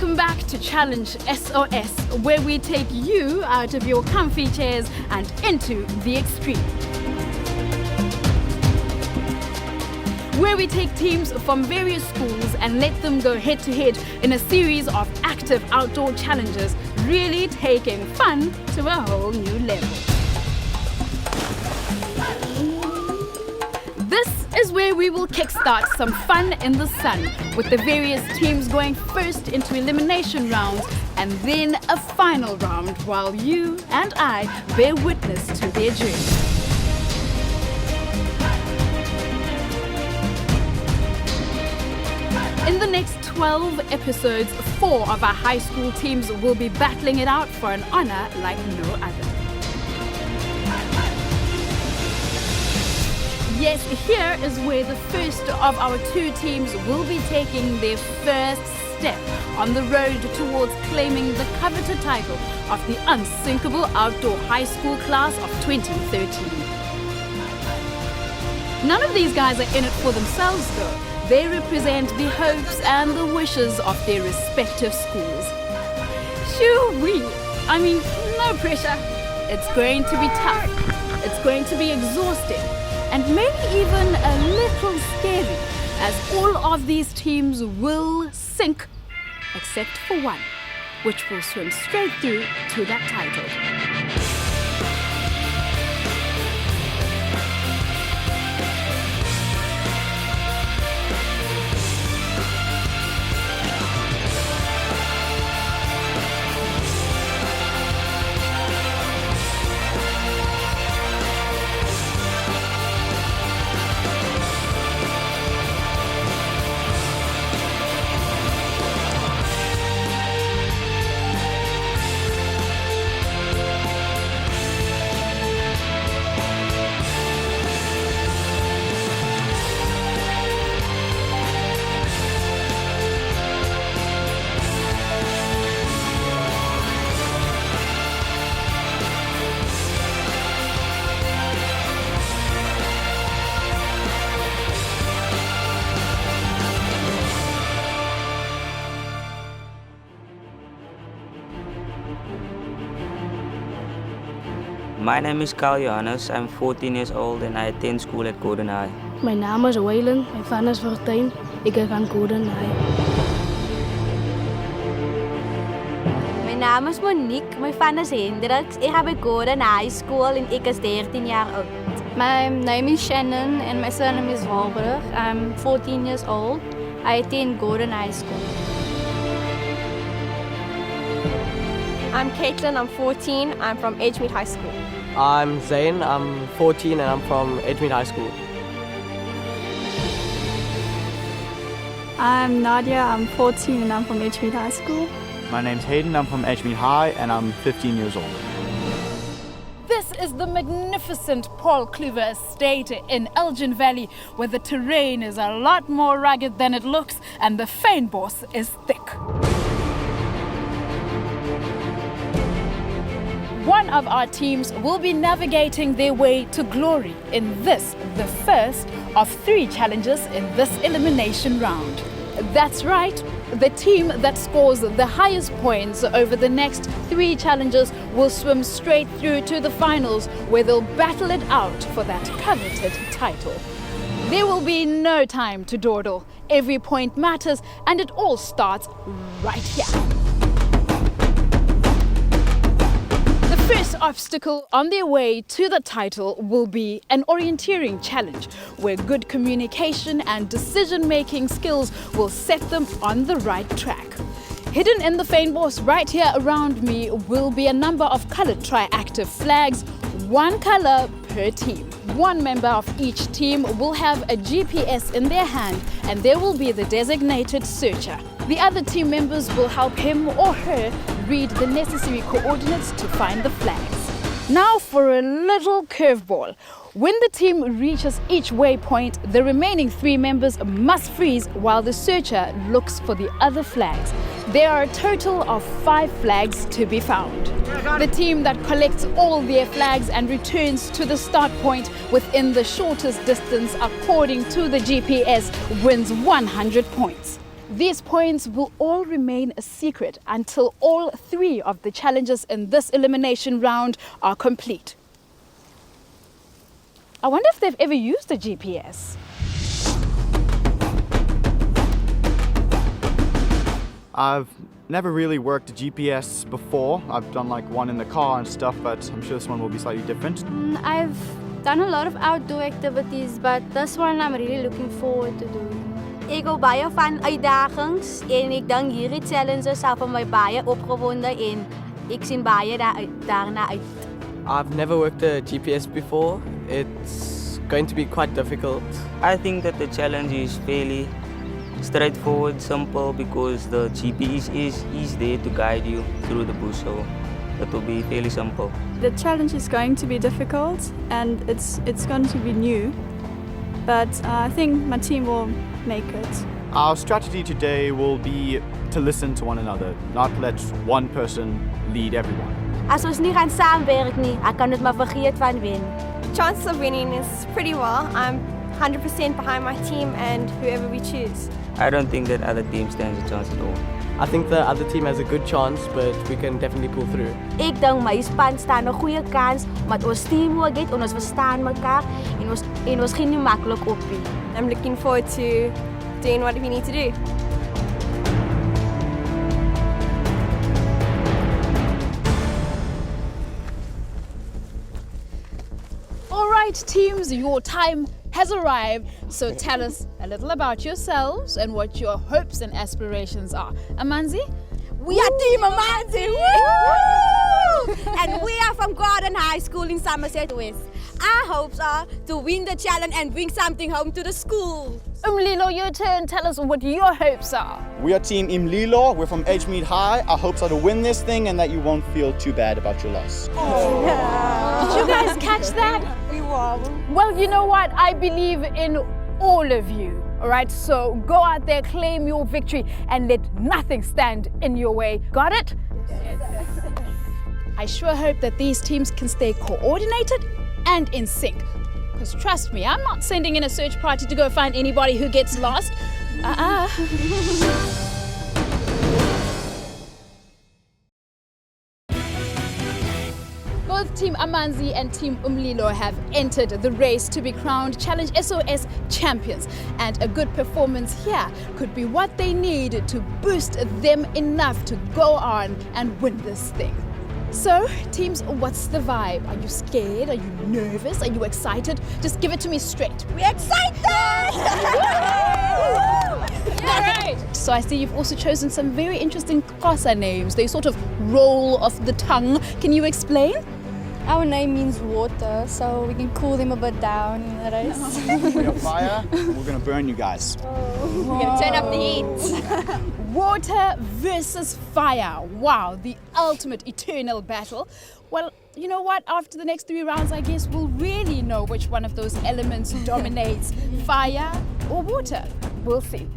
Welcome back to Challenge SOS, where we take you out of your comfy chairs and into the extreme. Where we take teams from various schools and let them go head to head in a series of active outdoor challenges, really taking fun to a whole new level. This is where we will kickstart some fun in the sun, with the various teams going first into elimination rounds and then a final round while you and I bear witness to their journey. In the next 12 episodes, 4 of our high school teams will be battling it out for an honor like no other. Yes, here is where the first of our 2 teams will be taking their first step on the road towards claiming the coveted title of the unsinkable outdoor high school class of 2013. None of these guys are in it for themselves though. They represent the hopes and the wishes of their respective schools. Shoo-wee! I mean, no pressure. It's going to be tough. It's going to be exhausting. And maybe even a little scary, as all of these teams will sink, except for one, which will swim straight through to that title. My name is Carl Johannes. I'm 14 years old and I attend school at Gordon High. My naam is Waylen. My van is Fortuin. Ik gaan Gordon High. My naam is Monique. My van is Hendricks. Ik ga bij Gordon High School en ik is 13 jaar oud. My name is Shannon and my surname is Walbrug. I'm 14 years old. I attend Gordon High School. I'm Caitlin, I'm 14, I'm from Edgemead High School. I'm Zane, I'm 14 and I'm from Edgemead High School. I'm Nadia, I'm 14 and I'm from Edgemead High School. My name's Hayden, I'm from Edgemead High and I'm 15 years old. This is the magnificent Paul Kluwer Estate in Elgin Valley, where the terrain is a lot more rugged than it looks and the fynbos is thick. One of our teams will be navigating their way to glory in this, the first of 3 challenges in this elimination round. That's right, the team that scores the highest points over the next 3 challenges will swim straight through to the finals, where they'll battle it out for that coveted title. There will be no time to dawdle. Every point matters and it all starts right here. The first obstacle on their way to the title will be an orienteering challenge, where good communication and decision-making skills will set them on the right track. Hidden in the fynbos right here around me will be a number of colored tri-active flags, 1 color per team. 1 member of each team will have a GPS in their hand and there will be the designated searcher. The other team members will help him or her read the necessary coordinates to find the flags. Now for a little curveball. When the team reaches each waypoint, the remaining 3 members must freeze while the searcher looks for the other flags. There are a total of 5 flags to be found. The team that collects all their flags and returns to the start point within the shortest distance according to the GPS wins 100 points. These points will all remain a secret until all 3 of the challenges in this elimination round are complete. I wonder if they've ever used a GPS. I've never really worked a GPS before. I've done like one in the car and stuff, but I'm sure this one will be slightly different. I've done a lot of outdoor activities, but this one I'm really looking forward to doing. Ek hou baie van uitdagings en ek dink hierdie challenges sal vir my baie opgewonde en ek sien baie daarna uit. I've never worked a GPS before. It's going to be quite difficult. I think that the challenge is fairly straightforward, simple, because the GPS is there to guide you through the bush, so it will be fairly simple. The challenge is going to be difficult and it's going to be new, but I think my team will make it. Our strategy today will be to listen to one another, not let one person lead everyone. As ons nie gaan saamwerk nie, ek kan dit maar vergeet van wen. Chances of winning is pretty well. I'm 100% behind my team and whoever we choose. I don't think that other team stands a chance at all. I think the other team has a good chance, but we can definitely pull through. Ek dink my span staan 'n goeie kans, maar ons teamwork het en ons verstaan mekaar en ons gaan nie maklik op nie. I'm looking forward to doing what we need to do. All right, teams, your time has arrived. So tell us a little about yourselves and what your hopes and aspirations are. Amanzi? We are Team Amanzi! Woo! And we are from Gordon High School in Somerset West. Our hopes are to win the challenge and bring something home to the school. Umlilo, your turn. Tell us what your hopes are. We are Team Imlilo. We're from Edgemead High. Our hopes are to win this thing and that you won't feel too bad about your loss. Did you guys catch that? We won. Well, you know what? I believe in all of you. All right, so go out there, claim your victory, and let nothing stand in your way. Got it? Yes. I sure hope that these teams can stay coordinated and in sync. Because trust me, I'm not sending in a search party to go find anybody who gets lost. Both Team Amanzi and Team Umlilo have entered the race to be crowned Challenge SOS champions. And a good performance here could be what they need to boost them enough to go on and win this thing. So, teams, what's the vibe? Are you scared? Are you nervous? Are you excited? Just give it to me straight. We're excited! All right. So I see you've also chosen some very interesting Xhosa names. They sort of roll off the tongue. Can you explain? Our name means water, so we can cool them a bit down in the race. We have fire, and we're going to burn you guys. We're gonna turn up the heat. Water versus fire. Wow, the ultimate eternal battle. Well, you know what? After the next 3 rounds, I guess we'll really know which one of those elements dominates, fire or water. We'll see.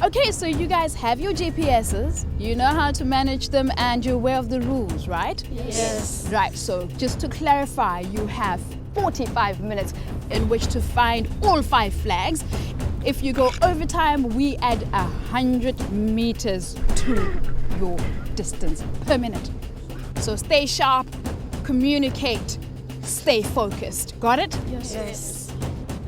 Okay, so you guys have your GPSs, you know how to manage them, and you're aware of the rules, right? Yes. Right, so just to clarify, you have 45 minutes in which to find all 5 flags. If you go over time, we add 100 meters to your distance per minute. So stay sharp, communicate, stay focused. Got it? Yes.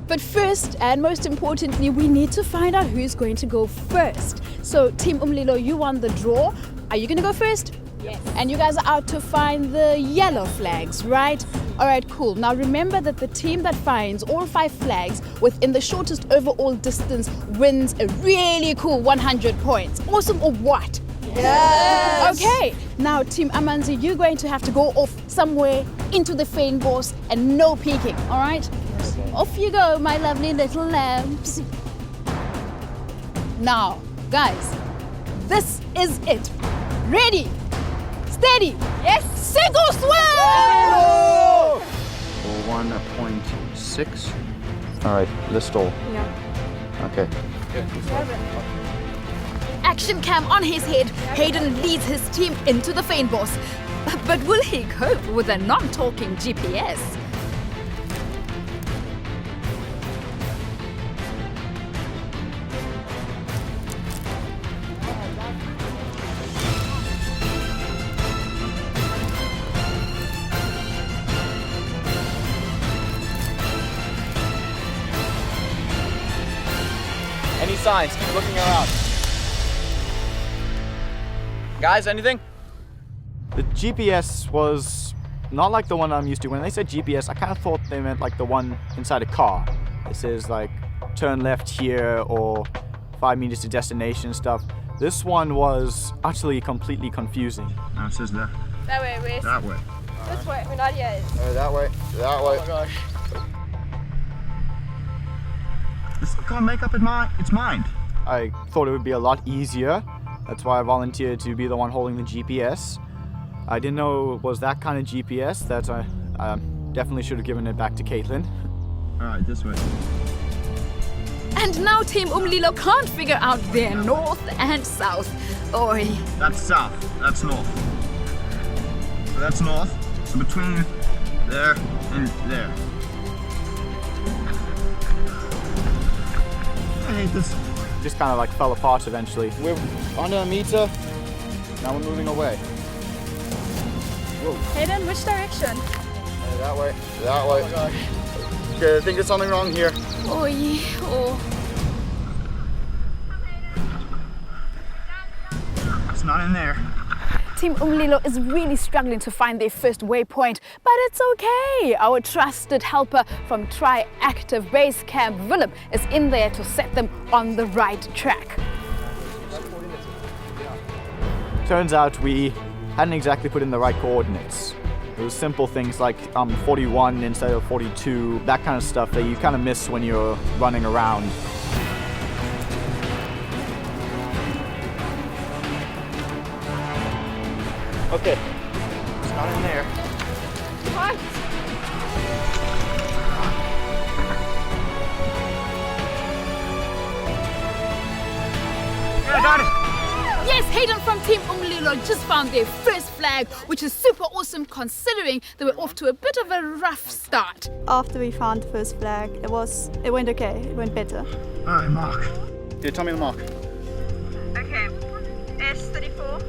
But first, and most importantly, we need to find out who's going to go first. So Team Umlilo, you won the draw. Are you going to go first? Yes. And you guys are out to find the yellow flags, right? All right, cool. Now remember that the team that finds all 5 flags within the shortest overall distance wins a really cool 100 points. Awesome or what? Yes. Okay, now Team Amanzi, you're going to have to go off somewhere into the fynbos and no peeking, all right? Off you go, my lovely little lambs. Now, guys, this is it. Ready, steady, yes, sink or swim! 1.6. All right, let's stall. Yeah. Okay. Action cam on his head, Hayden leads his team into the fynbos. But will he cope with a non-talking GPS? signs. Keep looking around. Guys, anything? The GPS was not like the one I'm used to. When they said GPS, I kind of thought they meant like the one inside a car. It says like turn left here or 5 meters to destination and stuff. This one was actually completely confusing. No, it says left. That way, Wes. That way. This way. We're not yet. That way. That way. Oh my gosh. This can't make up its mind. I thought it would be a lot easier. That's why I volunteered to be the one holding the GPS. I didn't know it was that kind of GPS. That I definitely should have given it back to Caitlin. All right, this way. And now Team Umlilo can't figure out their north and south. Oi. That's south. That's north. So that's north. So between there and there. I hate this. Just kind of like fell apart eventually. We're under a meter. Now we're moving away. Whoa. Hayden, which direction? That way. That way. Oh my gosh. Okay, I think there's something wrong here. Oi. Oh. It's not in there. Team Umlilo is really struggling to find their first waypoint, but it's okay. Our trusted helper from Tri-Active Base Camp, Willem, is in there to set them on the right track. Turns out we hadn't exactly put in the right coordinates. It was simple things like 41 instead of 42, that kind of stuff that you kind of miss when you're running around. Okay, it's not in there. What? Yeah, I got it. Yes, Hayden from Team Umlilo just found their first flag, which is super awesome considering they were off to a bit of a rough start. After we found the first flag, it went okay. It went better. All right, mark. Yeah, tell me the mark. Okay. S34.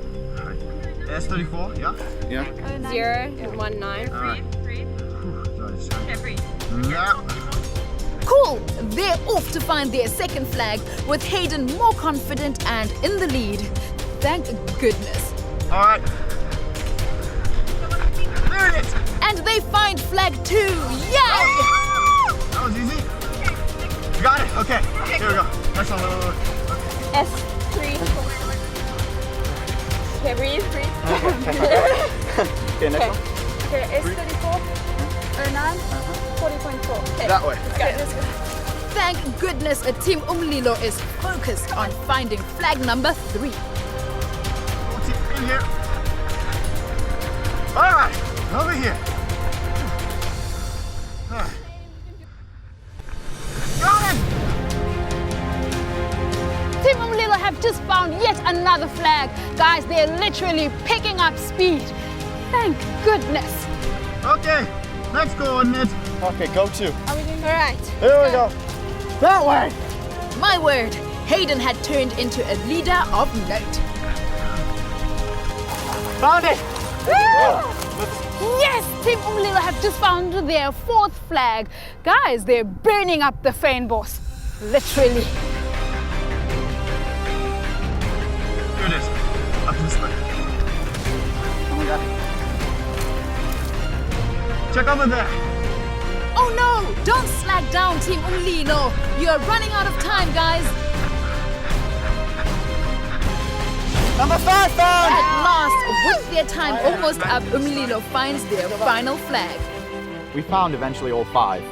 S34, yeah? Yeah. 019. All right. Breathe. Okay, breathe. Yeah. Cool, they're off to find their second flag with Hayden more confident and in the lead. Thank goodness. All right. There it is. And they find flag 2, yay! That was easy. You got it? Okay. Here we go. Next one. Look. S3. Okay, breathe. Okay, next one. Okay, S34. 09. 40.4. Okay. That way. Let's go. Thank goodness a Team Umlilo is focused on finding flag number 3. What's it in here? All right. Over here. All right. Got it. Team Umlilo have just found yet another flag. Guys, they're literally picking up speed. Thank goodness. Okay. Next coordinate. Okay, go to. All right. Here we go. That way. My word, Hayden had turned into a leader of note. Found it. Yes, Team Umlilo have just found their 4th flag. Guys, they're burning up the Fynbos. Literally. Here it is. Up this way. Oh my God. Check over there. Oh no, don't slack down, Team Umlilo. You're running out of time, guys. Number 5 found. At last, with their time almost up, Umlilo finds their final flag. We found eventually all 5,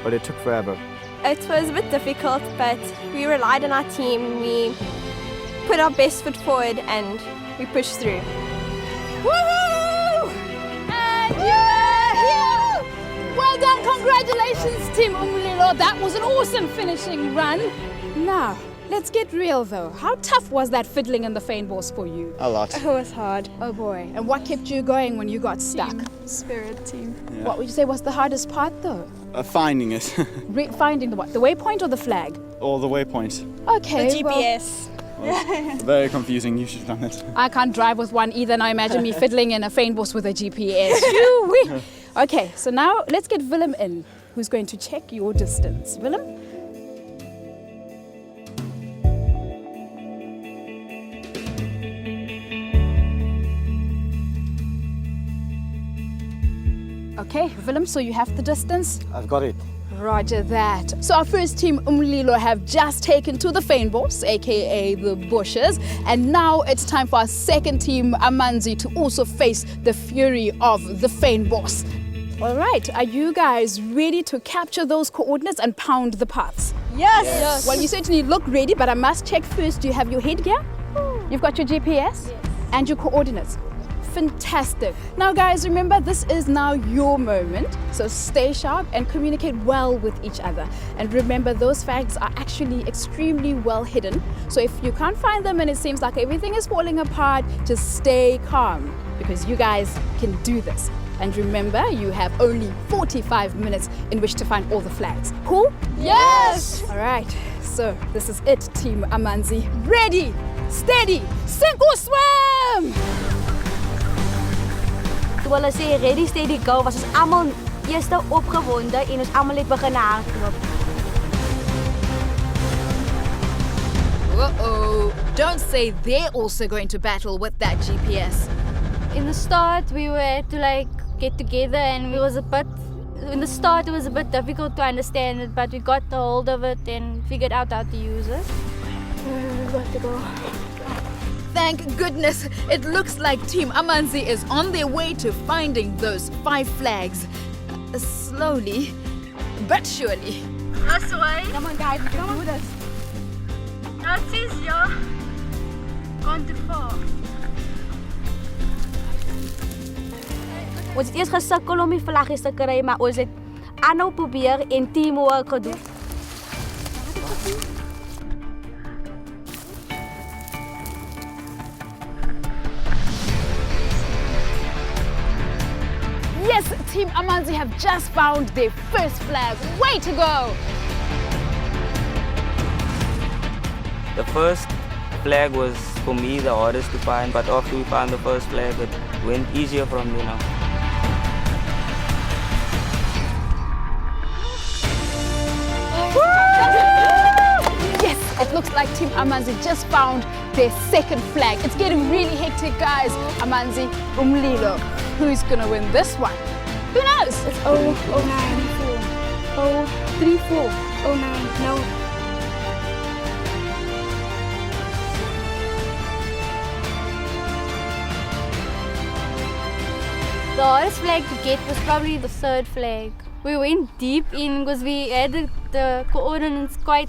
but it took forever. It was a bit difficult, but we relied on our team. We put our best foot forward and we pushed through. Woohoo! And you're here! Well done, congratulations, Team Umlilo. That was an awesome finishing run. Now, let's get real though. How tough was that fiddling in the Fynbos for you? A lot. It was hard. Oh boy. And what kept you going when you got stuck? Spirit team. What would you say was the hardest part though? Finding it. Finding the what? The waypoint or the flag? All the waypoints. Okay. The GPS. Very confusing. You should have done it. I can't drive with one either. Now imagine me fiddling in a Fynbos with a GPS. Shoo-wee. Okay, so now let's get Willem in, who's going to check your distance. Willem? Okay, Willem, so you have the distance? I've got it. Roger that. So our first team, Umlilo, have just taken to the Fynbos, aka the bushes, and now it's time for our second team, Amanzi, to also face the fury of the Fynbos. All right, are you guys ready to capture those coordinates and pound the paths? Yes. Well, you certainly look ready, but I must check first. Do you have your headgear? You've got your GPS? And your coordinates? Fantastic. Now guys, remember this is now your moment, so stay sharp and communicate well with each other. And remember, those flags are actually extremely well hidden, so if you can't find them and it seems like everything is falling apart, just stay calm, because you guys can do this. And remember, you have only 45 minutes in which to find all the flags. Cool? Yes! All right, so this is it, Team Amanzi. Ready, steady, sink or swim! Toe hulle sê ready steady go, was ons almal eerste opgewonde en ons almal het begin hardloop. Uh-oh, don't say they're also going to battle with that GPS. In the start, we were to like get together, and it was a bit difficult to understand it, but we got a hold of it and figured out how to use it. Got to go. Thank goodness, it looks like Team Amanzi is on their way to finding those 5 flags. Slowly, but surely. This way. Come on guys, we can do this. That's easier. Gone too far. Ons het eers gesukkel om die vlaggies te kry, maar ons het aanhou probeer en teamwork gedoen. Yes, Team Amanzi have just found their first flag. Way to go! The first flag was, for me, the hardest to find, but after we found the first flag, it went easier from there now. Yes, it looks like Team Amanzi just found their second flag. It's getting really hectic, guys. Amanzi, Umlilo. Who's gonna win this one? Who knows? It's 094. 034. 09. No. The hardest flag to get was probably the third flag. We went deep in because we had the coordinates quite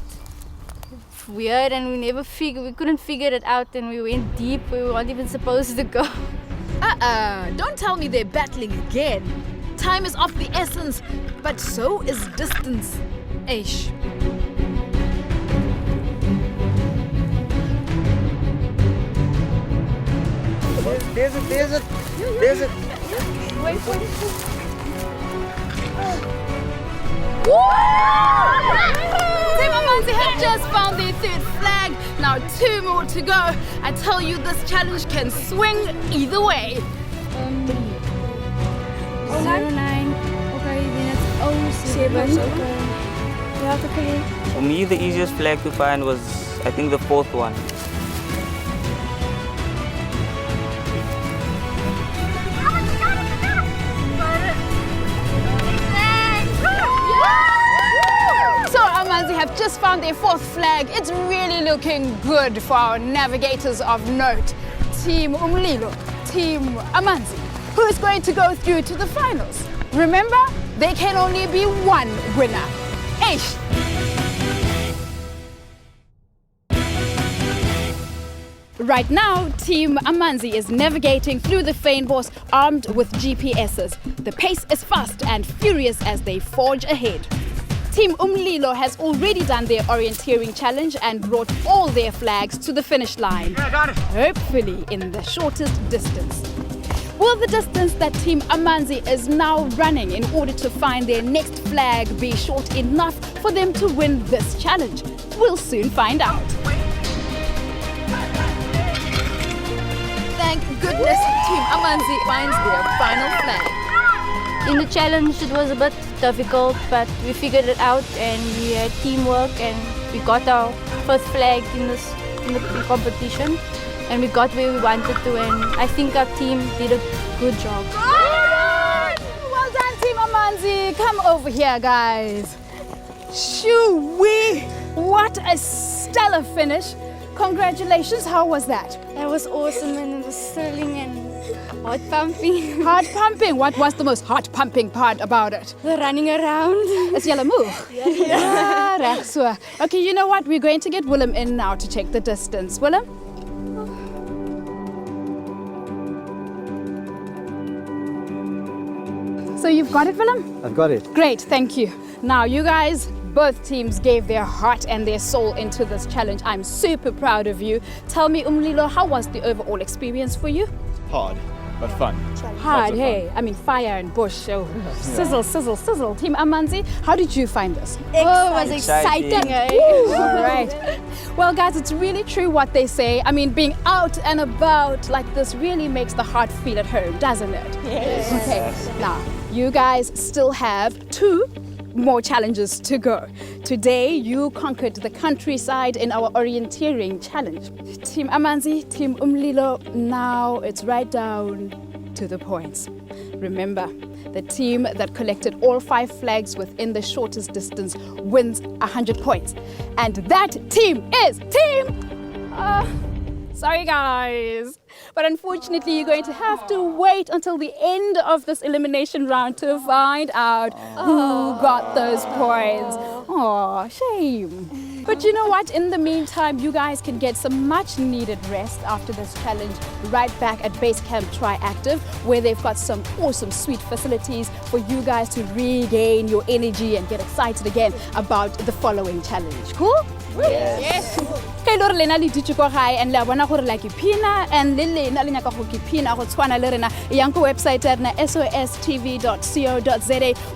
weird, and we couldn't figure it out, and we went deep. We weren't even supposed to go. Don't tell me they're battling again. Time is of the essence, but so is distance. Eish. There's it. Wait. Team Amanzi have just found their third flag. Now 2 more to go. I tell you, this challenge can swing either way. 09. Okay, then it's 07. Okay. Yeah, okay. For me, the easiest flag to find was, I think, the 4th one. So Amanzi have just found their 4th flag. It's really looking good for our navigators of note. Team Umlilo, Team Amanzi. Who's going to go through to the finals? Remember, there can only be one winner. Eish! Right now, Team Amanzi is navigating through the Fynbos armed with GPSs. The pace is fast and furious as they forge ahead. Team Umlilo has already done their orienteering challenge and brought all their flags to the finish line. Yeah, I got it. Hopefully in the shortest distance. Will the distance that Team Amanzi is now running in order to find their next flag be short enough for them to win this challenge? We'll soon find out. Thank goodness Team Amanzi finds their final flag. In the challenge, it was a bit difficult, but we figured it out, and we had teamwork, and we got our first flag in the competition, and we got where we wanted to, and I think our team did a good job. Well done, Team Amanzi, come over here, guys. Shoo-wee! What a stellar finish. Congratulations, how was that? That was awesome and it was thrilling and heart pumping. Heart pumping. What was the most heart pumping part about it? The running around. Is julle moeg? Ja, reg so. Okay, you know what? We're going to get Willem in now to check the distance. Willem? So you've got it, Willem? I've got it. Great, thank you. Now, you guys, both teams gave their heart and their soul into this challenge. I'm super proud of you. Tell me, Umlilo, how was the overall experience for you? Hard, but fun. Hard, of hey. I mean, fire and bush. So sizzle, sizzle, sizzle. Team Amanzi, how did you find this? Oh, it was exciting. All right. Well, guys, it's really true what they say. I mean, being out and about like this really makes the heart feel at home, doesn't it? Yes. Okay, now, you guys still have 2 more challenges to go. Today, you conquered the countryside in our orienteering challenge. Team Amanzi, Team Umlilo, now it's right down to the points. Remember, the team that collected all 5 flags within the shortest distance wins 100 points. And that team is sorry guys, but unfortunately you're going to have to wait until the end of this elimination round to find out who got those points. Aw, shame. But you know what? In the meantime, you guys can get some much needed rest after this challenge right back at Base Camp Triactive, where they've got some awesome sweet facilities for you guys to regain your energy and get excited again about the following challenge. Cool? Yes. Okay, lore lena le ditse kwa gae and le bona gore la ke phina and le lena le nyaka go ke phina go tshwana le rena yang ko website ya rena sostv.co.za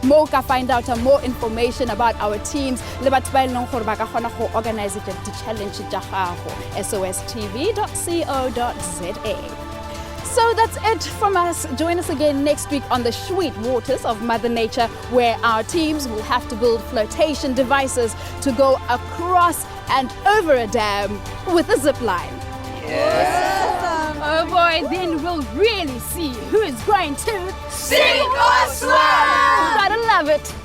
mo ka find out more information about our teams le batho ba ileng gore ba ka gona go organize the challenge tsa gago sostv.co.za. So that's it from us. Join us again next week on the sweet waters of Mother Nature, where our teams will have to build flotation devices to go across and over a dam with a zip line. Yeah. Oh boy, then we'll really see who is going to Sink or swim! Gotta love it.